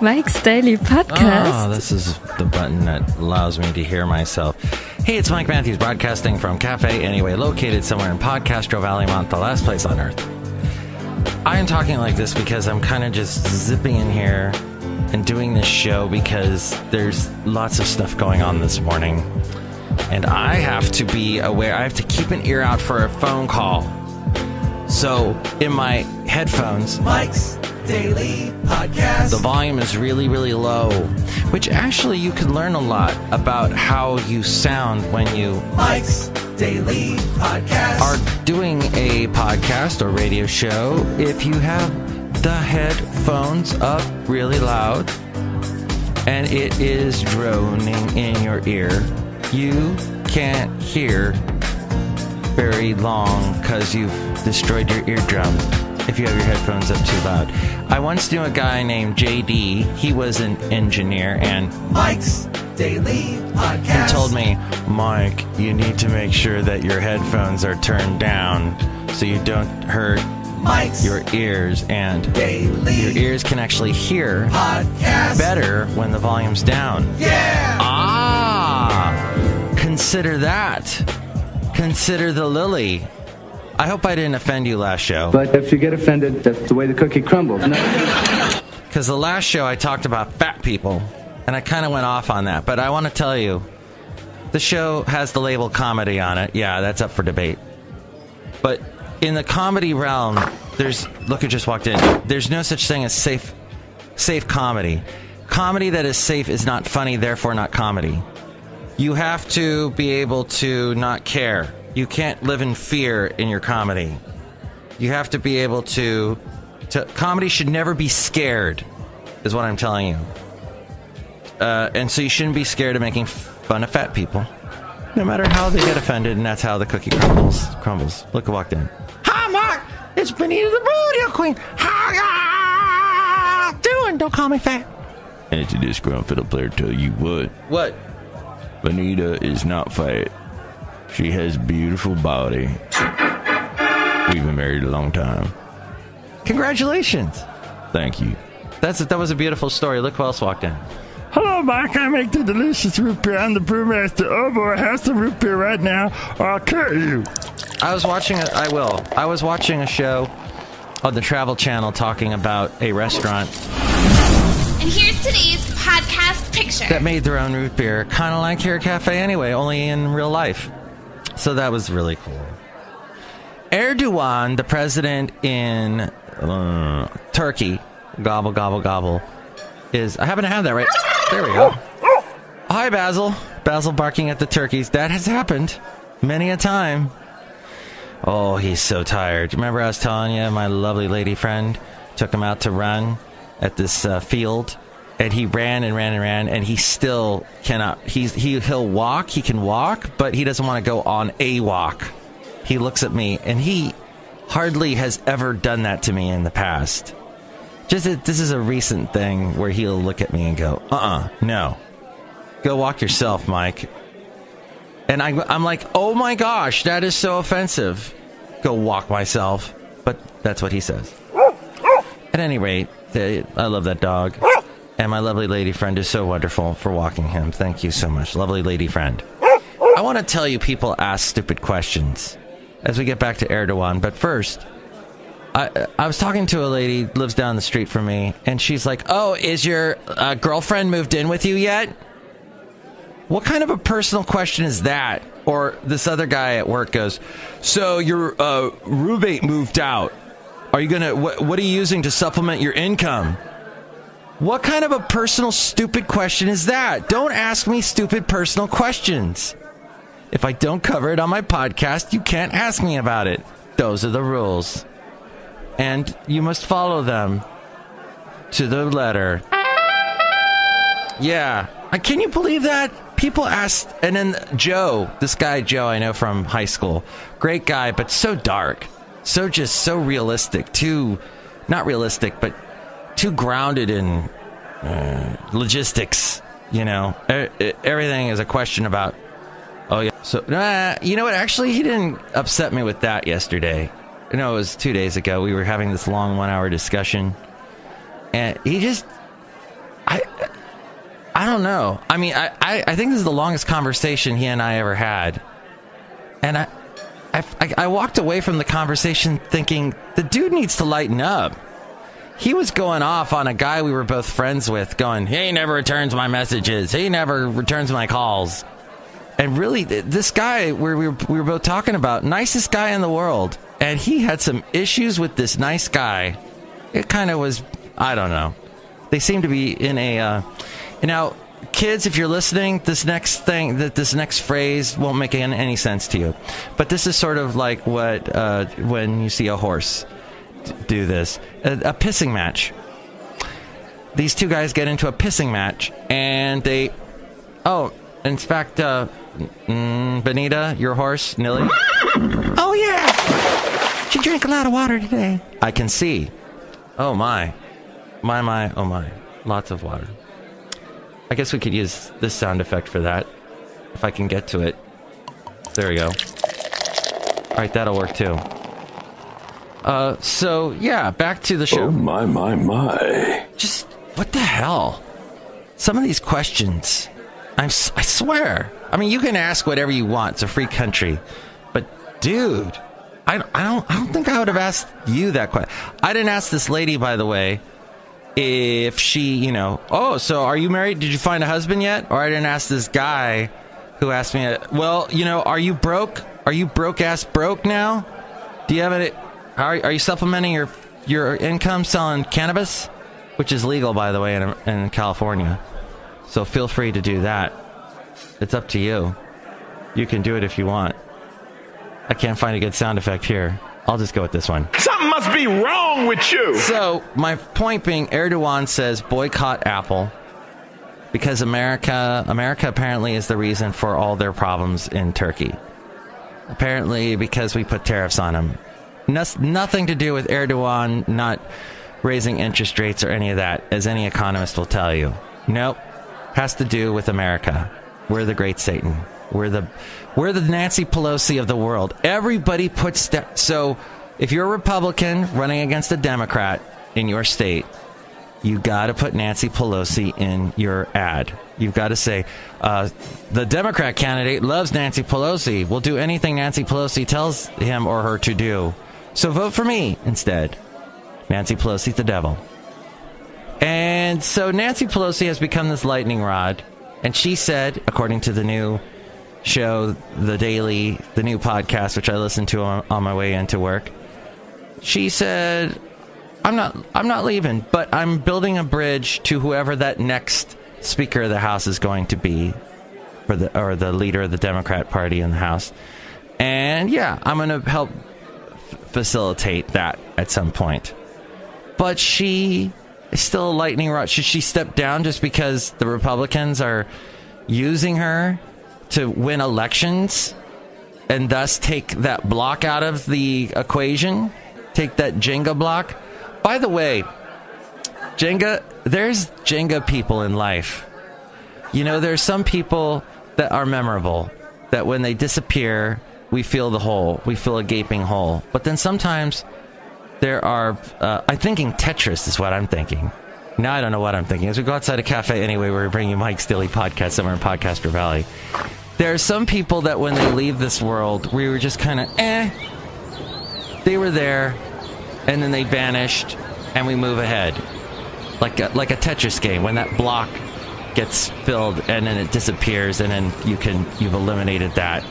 Mike's Daily Podcast. Oh, this is the button that allows me to hear myself. Hey, it's Mike Matthews broadcasting from Cafe Anyway, located somewhere in Podcastro Valley, Mont, the last place on earth. I am talking like this because I'm kind of just zipping in here and doing this show because there's lots of stuff going on this morning. And I have to be aware. I have to keep an ear out for a phone call. So, in my headphones, Mike's Daily Podcast, the volume is really, really low, which actually you can learn a lot about how you sound when you Mike's Daily Podcast are doing a podcast or radio show. If you have the headphones up really loud and it is droning in your ear, you can't hear very long because you've destroyed your eardrum if you have your headphones up too loud. I once knew a guy named JD. He was an engineer, and Mike's Daily Podcast, he told me, Mike, you need to make sure that your headphones are turned down so you don't hurt Mike's your ears, and Daily your ears can actually hear Podcast better when the volume's down. Yeah! Consider that. Consider the lily. I hope I didn't offend you last show. But if you get offended, that's the way the cookie crumbles. Because the last show I talked about fat people, and I kind of went off on that. But I want to tell you, the show has the label comedy on it. Yeah, that's up for debate. But in the comedy realm, look who just walked in. There's no such thing as safe comedy. Comedy that is safe is not funny, therefore not comedy. You have to be able to not care. You can't live in fear in your comedy. You have to be able to comedy should never be scared, is what I'm telling you. And so you shouldn't be scared of making fun of fat people, no matter how they get offended, and that's how the cookie crumbles. Look who walked in. Hi, Mark. It's Benita the Rodeo Queen. How you doing? Don't call me fat. And to this ground fiddle player tell you what. What? Benita is not fat. She has a beautiful body. We've been married a long time. Congratulations. Thank you. That was a beautiful story. Look who else walked in. Hello, Mike. I make the delicious root beer. I'm the brewmaster. Oh, boy, I have some root beer right now, or I'll kill you. I was watching a show on the Travel Channel talking about a restaurant. And here's today's podcast picture. That made their own root beer, kind of like here at Cafe Anyway, only in real life. So that was really cool. Erdogan, the president in Turkey, gobble, gobble, gobble, I happen to have that right. There we go. Hi, Basil. Basil barking at the turkeys. That has happened many a time. Oh, he's so tired. Remember I was telling you, my lovely lady friend took him out to run at this field, and he ran and ran and ran, and he still cannot. He'll walk. He can walk, but he doesn't want to go on a walk. He looks at me, and he hardly has ever done that to me in the past. This is a recent thing where he'll look at me and go, no. Go walk yourself, Mike. And I'm like, oh my gosh, that is so offensive. Go walk myself. But that's what he says. At any rate, I love that dog. And my lovely lady friend is so wonderful for walking him. Thank you so much, lovely lady friend. I want to tell you, people ask stupid questions as we get back to Erdogan. But first, I was talking to a lady who lives down the street from me, and she's like, oh, is your girlfriend moved in with you yet? What kind of a personal question is that? Or this other guy at work goes, so your roommate moved out. Are you gonna, what are you using to supplement your income? What kind of a personal stupid question is that? Don't ask me stupid personal questions. If I don't cover it on my podcast, you can't ask me about it. Those are the rules. And you must follow them to the letter. Yeah. Can you believe that? People asked, and then Joe, this guy Joe I know from high school, great guy, but so dark, so realistic, not realistic, but too grounded in logistics, you know. Everything is a question about, oh yeah. So, you know what, actually he didn't upset me with that yesterday. No, it was 2 days ago. We were having this long 1 hour discussion, and he just I don't know. I mean, I think this is the longest conversation he and I ever had. And I walked away from the conversation thinking, the dude needs to lighten up. He was going off on a guy we were both friends with, going, he never returns my messages. He never returns my calls. And really, this guy we were both talking about, nicest guy in the world. And he had some issues with this nice guy. It kind of was, I don't know. They seem to be in a... now, kids, if you're listening, this next phrase won't make any sense to you. But this is sort of like what when you see a horse do this. A pissing match. These two guys get into a pissing match, and they... Oh, in fact, Benita, your horse, Nilly? Oh, yeah! She drank a lot of water today. I can see. Oh, my. My, oh, my. Lots of water. I guess we could use this sound effect for that, if I can get to it. There we go. Alright, that'll work too. So, yeah, back to the show. Oh, my. Just, what the hell? Some of these questions, I swear. I mean, you can ask whatever you want. It's a free country. But, dude, I don't think I would have asked you that question. I didn't ask this lady, by the way, if she, oh, so are you married? Did you find a husband yet? Or I didn't ask this guy who asked me, well, are you broke? Are you broke now? Do you have any... Are you supplementing your income selling cannabis? Which is legal, by the way, in California. So feel free to do that. It's up to you. You can do it if you want. I can't find a good sound effect here. I'll just go with this one. Something must be wrong with you. So, my point being, Erdogan says boycott Apple because America apparently is the reason for all their problems in Turkey. Apparently because we put tariffs on them. Nothing to do with Erdogan not raising interest rates or any of that, as any economist will tell you. Nope. Has to do with America. We're the great Satan. We're the Nancy Pelosi of the world. Everybody puts so if you're a Republican running against a Democrat in your state, you got to put Nancy Pelosi in your ad. You've got to say, the Democrat candidate loves Nancy Pelosi. Will do anything Nancy Pelosi tells him or her to do. So vote for me instead. Nancy Pelosi's the devil. And so Nancy Pelosi has become this lightning rod. And she said, according to the new show, The Daily, the new podcast, which I listened to on my way into work, she said, I'm not leaving, but I'm building a bridge to whoever that next Speaker of the House is going to be, or the leader of the Democrat Party in the House. And yeah, I'm going to help facilitate that at some point. But she is still a lightning rod. Should she step down just because the Republicans are using her to win elections and thus take that block out of the equation? Take that Jenga block? By the way, there's Jenga people in life. There's some people that are memorable, that when they disappear, we feel the hole. We feel a gaping hole. But then sometimes there are... I'm thinking Tetris is what I'm thinking. Now I don't know what I'm thinking. As we go outside a cafe anyway, we're bringing you Mike's Daily Podcast somewhere in Podcaster Valley. There are some people that when they leave this world, we were just kind of, They were there, and then they vanished, and we move ahead. Like a Tetris game, when that block gets filled, and then it disappears, and then you've eliminated that,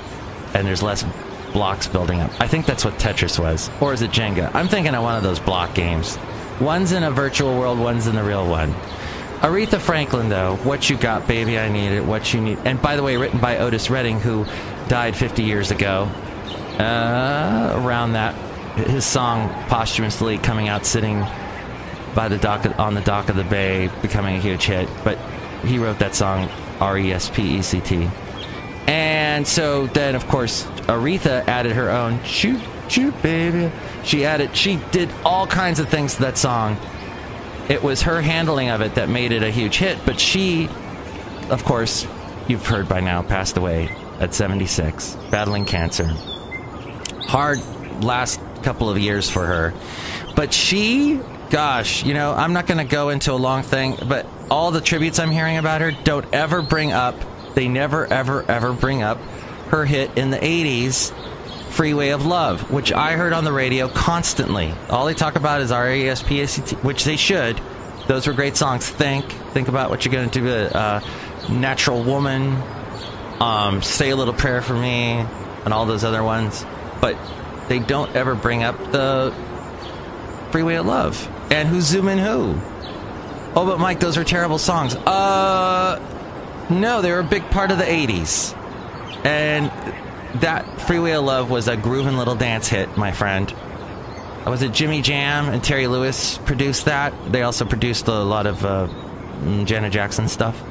and there's less blocks building up. I think that's what Tetris was. Or is it Jenga? I'm thinking of one of those block games. One's in a virtual world, one's in the real one. Aretha Franklin, though, What You Got, Baby, I Need It, What You Need. And by the way, written by Otis Redding, who died 50 years ago. Around that, his song posthumously coming out, sitting by the dock on the dock of the bay, becoming a huge hit. But he wrote that song, R-E-S-P-E-C-T. And so then, of course, Aretha added her own "Shoot, shoot, baby." She did all kinds of things to that song. It was her handling of it that made it a huge hit. But she, of course, you've heard by now, passed away at 76, battling cancer. Hard last couple of years for her. But she gosh, you know, I'm not going to go into a long thing, but all the tributes I'm hearing about her don't ever bring up, they never, ever, ever bring up her hit in the 80s, Freeway of Love, which I heard on the radio constantly. All they talk about is R-E-S-P-A-C-T, which they should. Those were great songs. Think about what you're going to do. Natural Woman, Say a Little Prayer for Me, and all those other ones. But they don't ever bring up the Freeway of Love. And Who's Zoomin' Who? Oh, but Mike, those are terrible songs. No, they were a big part of the 80s. And that Freeway of Love was a groovin' little dance hit, my friend. Was it Jimmy Jam and Terry Lewis produced that? They also produced a lot of Janet Jackson stuff.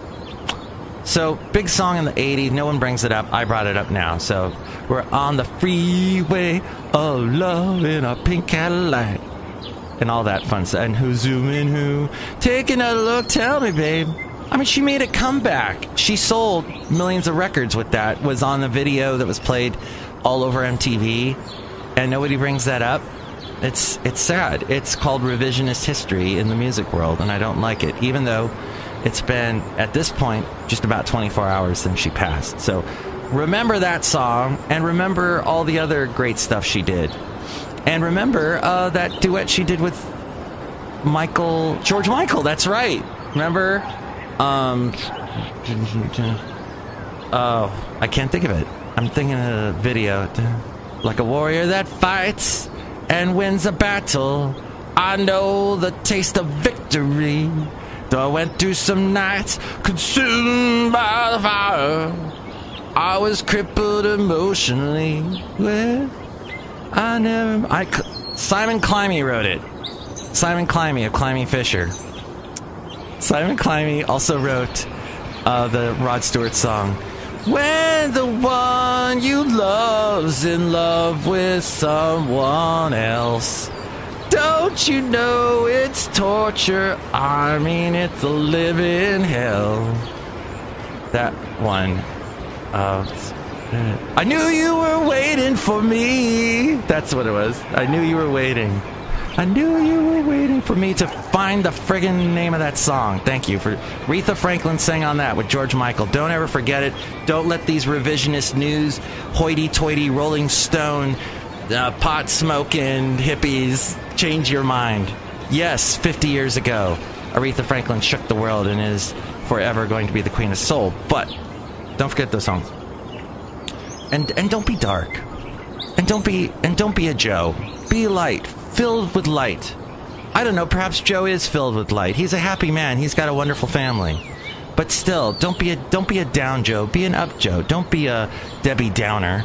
So, big song in the 80s. No one brings it up. I brought it up now. So, we're on the freeway of love in a pink Cadillac. And all that fun stuff. And Who's Zoomin' Who? Take another look, tell me, babe. I mean, she made a comeback. She sold millions of records with that. Was on the video that was played all over MTV. And nobody brings that up. It's sad. It's called revisionist history in the music world. And I don't like it. Even though it's been, at this point, just about 24 hours since she passed. So remember that song. And remember all the other great stuff she did. And remember that duet she did with George Michael. That's right. Remember? Oh, I can't think of it. I'm thinking of the video. Like a warrior that fights and wins a battle, I know the taste of victory. Though I went through some nights consumed by the fire, I was crippled emotionally. Well, Simon Climie wrote it. Simon Climie of Climie Fisher. Simon Climie also wrote the Rod Stewart song, When the one you love's in love with someone else. Don't you know it's torture? I mean, it's a living hell. That one. I knew you were waiting for me. That's what it was. I knew you were waiting. I knew you were waiting for me to find the friggin' name of that song. Thank you. For Aretha Franklin sang on that with George Michael. Don't ever forget it. Don't let these revisionist news, hoity-toity Rolling Stone, pot-smoking hippies change your mind. Yes, 50 years ago, Aretha Franklin shook the world and is forever going to be the queen of soul. But don't forget those songs. And don't be dark. And don't be a Joe. Be light. Filled with light. I don't know, perhaps Joe is filled with light. He's a happy man. He's got a wonderful family. But still, don't be a down Joe. Be an up Joe. Don't be a Debbie Downer.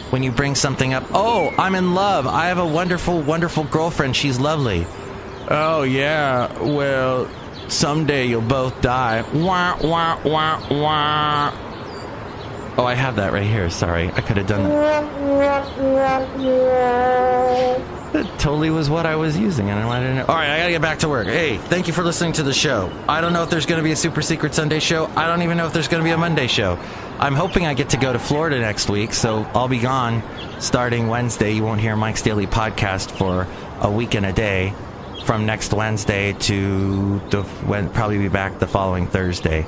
When you bring something up, oh, I'm in love. I have a wonderful, wonderful girlfriend. She's lovely. Oh, yeah. Well, someday you'll both die. Wah, wah, wah, wah. Oh, I have that right here. Sorry. I could have done that. That totally was what I was using, and I didn't know. All right, I gotta get back to work. Hey, thank you for listening to the show. I don't know if there's going to be a Super Secret Sunday show. I don't even know if there's going to be a Monday show. I'm hoping I get to go to Florida next week, so I'll be gone starting Wednesday. You won't hear Mike's Daily Podcast for a week and a day from next Wednesday to probably be back the following Thursday.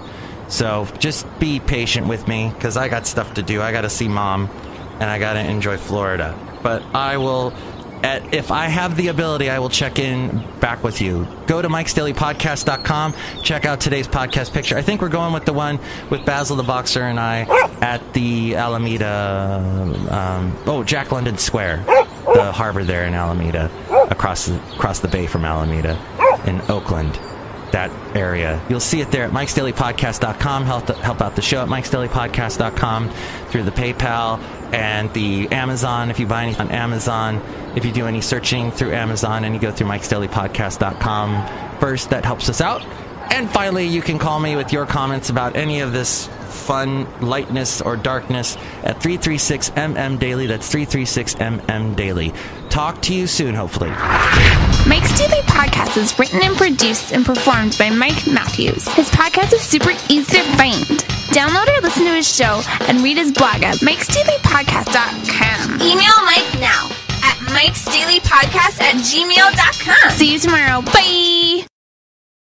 So just be patient with me, because I got stuff to do. I got to see Mom, and I got to enjoy Florida. But I will... if I have the ability, I will check in back with you. Go to mikesdailypodcast.com. Check out today's podcast picture. I think we're going with the one with Basil the Boxer and I at the Alameda, Jack London Square, the harbor there in Alameda, across the bay from Alameda in Oakland. That area. You'll see it there at mikesdailypodcast.com. Help out the show at mikesdailypodcast.com through the PayPal and the Amazon. If you buy anything on Amazon, if you do any searching through Amazon and you go through mikesdailypodcast.com first, that helps us out. And finally, you can call me with your comments about any of this fun, lightness, or darkness at 336-MM-DAILY. That's 336-MM-DAILY. Talk to you soon, hopefully. Mike's Daily Podcast is written and produced and performed by Mike Matthews. His podcast is super easy to find. Download or listen to his show and read his blog at mikesdailypodcast.com. Email Mike now at mikesdailypodcast@gmail.com. gmail.com. See you tomorrow. Bye!